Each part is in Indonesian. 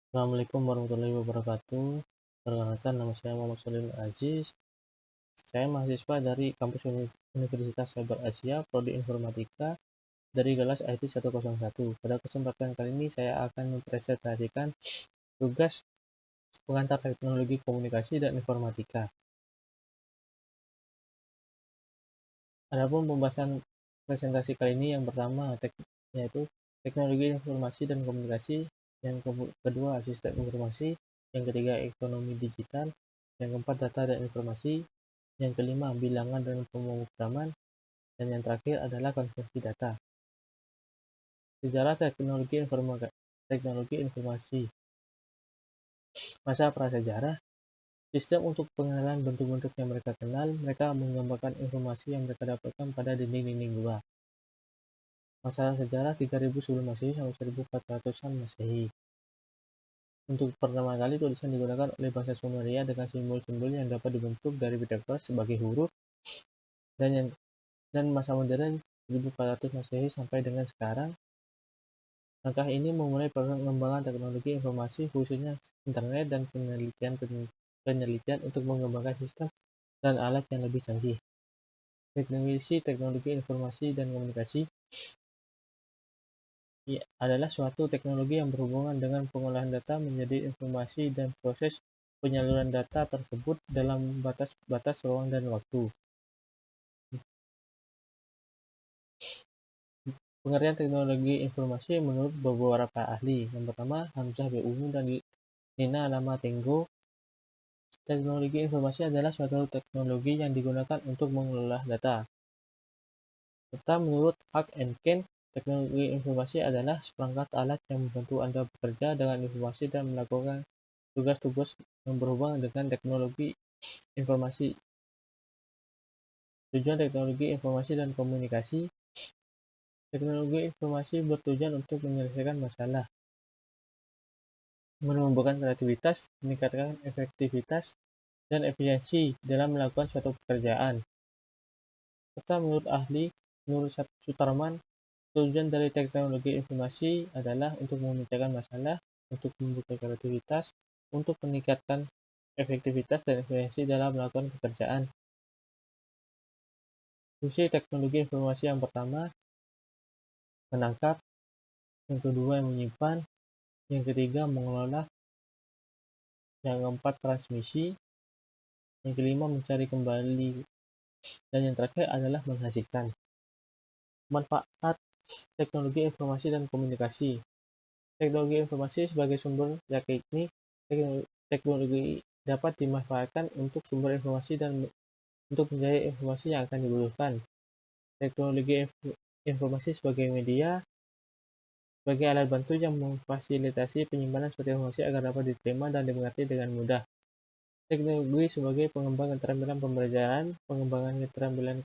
Assalamualaikum warahmatullahi wabarakatuh. Perkenalkan, nama saya Muhammad Salim Aziz. Saya mahasiswa dari kampus Universitas Cyber Asia, Prodi Informatika, dari kelas IT 101. Pada kesempatan kali ini saya akan mempresentasikan tugas pengantar teknologi komunikasi dan informatika. Adapun pembahasan presentasi kali ini yang pertama yaitu teknologi informasi dan komunikasi, yang kedua sistem informasi, yang ketiga ekonomi digital, yang keempat data dan informasi, yang kelima bilangan dan pemrograman, dan yang terakhir adalah konversi data. Sejarah teknologi informasi. Masa prasejarah, sistem untuk pengenalan bentuk-bentuk yang mereka kenal, mereka menggambarkan informasi yang mereka dapatkan pada dinding-dinding gua. Masa sejarah 3000 sebelum Masehi sampai 1400-an Masehi. Untuk pertama kali tulisan digunakan oleh bangsa Sumeria dengan simbol-simbol yang dapat dibentuk dari benda keras sebagai huruf, dan masa modern 1400 Masehi sampai dengan sekarang. Langkah ini memulai pengembangan teknologi informasi, khususnya internet dan penelitian untuk mengembangkan sistem dan alat yang lebih canggih. Definisi teknologi informasi dan komunikasi adalah suatu teknologi yang berhubungan dengan pengolahan data menjadi informasi dan proses penyaluran data tersebut dalam batas ruang dan waktu. Pengertian teknologi informasi menurut beberapa ahli. Yang pertama, Hamzah B.Ungu dan Nina Lama-Tenggo. Teknologi informasi adalah suatu teknologi yang digunakan untuk mengelola data. Serta menurut Hak and Ken, teknologi informasi adalah seperangkat alat yang membantu Anda bekerja dengan informasi dan melakukan tugas-tugas yang berhubungan dengan teknologi informasi. Tujuan teknologi informasi dan komunikasi. Teknologi informasi bertujuan untuk menyelesaikan masalah, menumbuhkan kreativitas, meningkatkan efektivitas, dan efisiensi dalam melakukan suatu pekerjaan. Serta menurut Sutarman, tujuan dari teknologi informasi adalah untuk memecahkan masalah, untuk membuka kreativitas, untuk meningkatkan efektivitas dan efisiensi dalam melakukan pekerjaan. Fungsi teknologi informasi yang pertama, menangkap, yang kedua menyimpan, yang ketiga mengelola, yang keempat transmisi, yang kelima mencari kembali, dan yang terakhir adalah menghasilkan. Manfaat teknologi informasi dan komunikasi. Teknologi informasi sebagai sumber yakni teknologi dapat dimanfaatkan untuk sumber informasi dan untuk mencari informasi yang akan dibutuhkan. Teknologi informasi sebagai media, sebagai alat bantu yang memfasilitasi penyimpanan suatu informasi agar dapat diterima dan dimengerti dengan mudah. Teknologi sebagai pengembangan keterampilan pembelajaran, pengembangan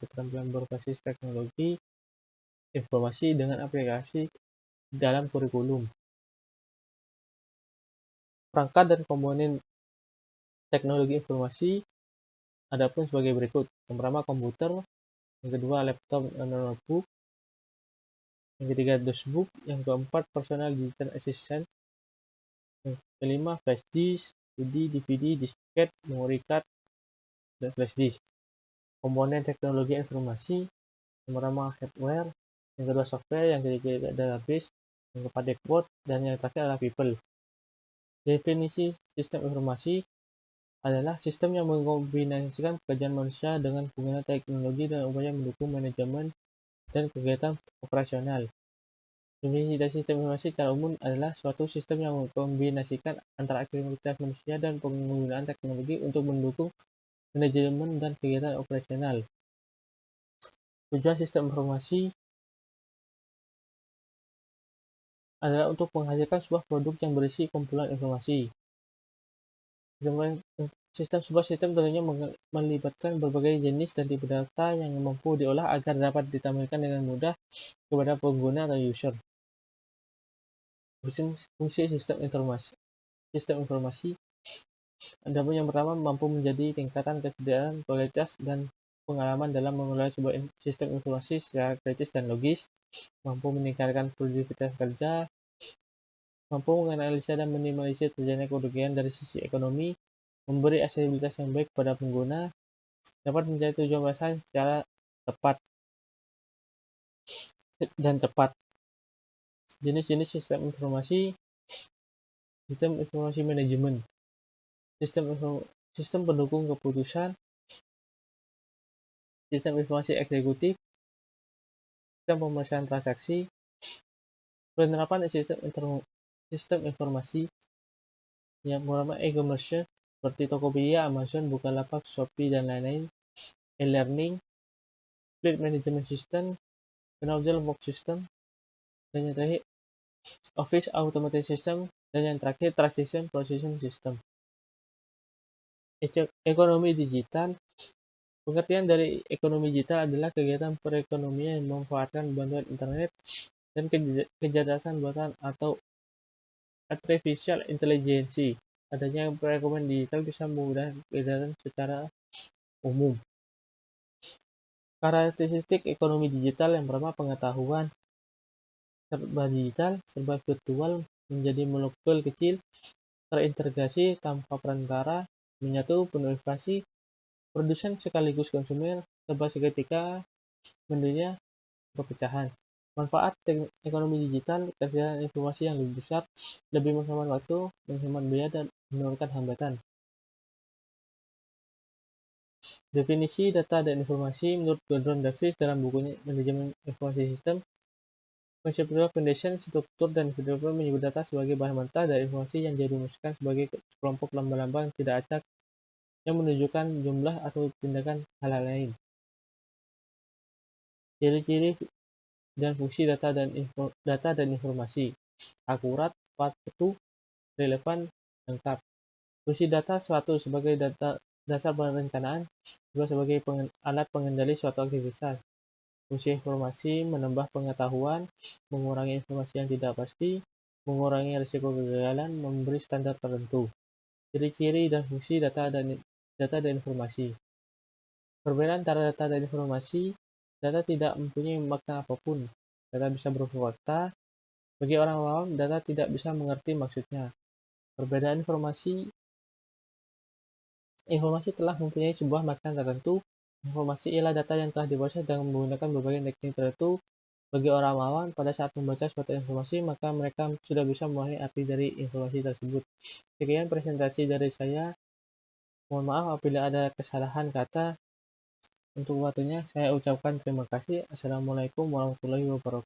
keterampilan berbasis teknologi informasi dengan aplikasi dalam kurikulum. Perangkat dan komponen teknologi informasi adapun sebagai berikut. Yang pertama komputer, yang kedua laptop dan notebook, yang ketiga dosbook, yang keempat personal digital assistant, yang kelima flash disk, CD, DVD, disket, memory card, dan flash disk. Komponen teknologi informasi, yang pertama hardware, yang kedua software, yang ketiga database, yang keempat dashboard, dan yang terakhir adalah people. Definisi sistem informasi adalah sistem yang mengkombinasikan pekerjaan manusia dengan penggunaan teknologi dan upaya mendukung manajemen dan kegiatan operasional. Definisi dari sistem informasi secara umum adalah suatu sistem yang mengkombinasikan antara aktivitas manusia dan penggunaan teknologi untuk mendukung manajemen dan kegiatan operasional. Tujuan sistem informasi adalah untuk menghasilkan sebuah produk yang berisi kumpulan informasi. Sebuah sistem tentunya melibatkan berbagai jenis dan tipe data yang mampu diolah agar dapat ditampilkan dengan mudah kepada pengguna atau user. Fungsi sistem informasi. Adapun yang pertama, mampu menjadi tingkatan kesediaan, kualitas, dan pengalaman dalam mengelola sebuah sistem informasi secara kritis dan logis, mampu meningkatkan produktivitas kerja, mampu menganalisa dan minimalisir terjadinya kerugian dari sisi ekonomi, memberi aksesibilitas yang baik kepada pengguna, dapat mencapai tujuan pesan secara tepat dan cepat. Jenis-jenis sistem informasi manajemen, sistem pendukung keputusan, sistem informasi eksekutif, sistem pemeriksaan transaksi, penerapan sistem informasi yang merupakan e-commerce seperti Tokopedia, Amazon, Bukalapak, Shopee, dan lain-lain, e-learning, fleet management system, financial work system, dan yang terakhir office automation system, dan yang terakhir transaction processing system. Ekonomi digital. Pengertian dari ekonomi digital adalah kegiatan perekonomian yang memanfaatkan bantuan internet dan kecerdasan buatan atau artificial intelligence. Adanya perekonomian digital bisa memudahkan kegiatan secara umum. Karakteristik ekonomi digital yang pertama, pengetahuan. Serba digital, serba virtual, menjadi molekul kecil, terintegrasi tanpa perantara, menyatu, penuh privasi, produsen sekaligus konsumen, serba seketika, mendunia, perpecahan. Manfaat ekonomi digital, ketersediaan informasi yang lebih besar, lebih menghemat waktu, menghemat biaya, dan menurunkan hambatan. Definisi data dan informasi menurut Gordon Davis dalam bukunya Manajemen Informasi Sistem, Conceptual Foundation, struktur dan developer menyebut data sebagai bahan mentah dari informasi yang dirumuskan sebagai kelompok lambang-lambang tidak acak yang menunjukkan jumlah atau tindakan hal lain. Ciri-ciri dan fungsi data dan informasi: akurat, tepat, utuh, relevan, lengkap. Fungsi data suatu sebagai dasar perencanaan, juga sebagai alat pengendali suatu aktivitas. Fungsi informasi menambah pengetahuan, mengurangi informasi yang tidak pasti, mengurangi risiko kegagalan, memberi standar tertentu. Ciri-ciri dan fungsi data dan informasi. Perbedaan antara data dan informasi: data tidak mempunyai makna apapun. Data bisa berupa fakta. Bagi orang awam, data tidak bisa mengerti maksudnya. Perbedaan informasi telah mempunyai sebuah makna tertentu. Informasi ialah data yang telah diproses dengan menggunakan berbagai teknik tertentu. Bagi orang awam, pada saat membaca suatu informasi, maka mereka sudah bisa memahami arti dari informasi tersebut. Sekian presentasi dari saya. Mohon maaf apabila ada kesalahan kata. Untuk waktunya, saya ucapkan terima kasih. Assalamualaikum warahmatullahi wabarakatuh.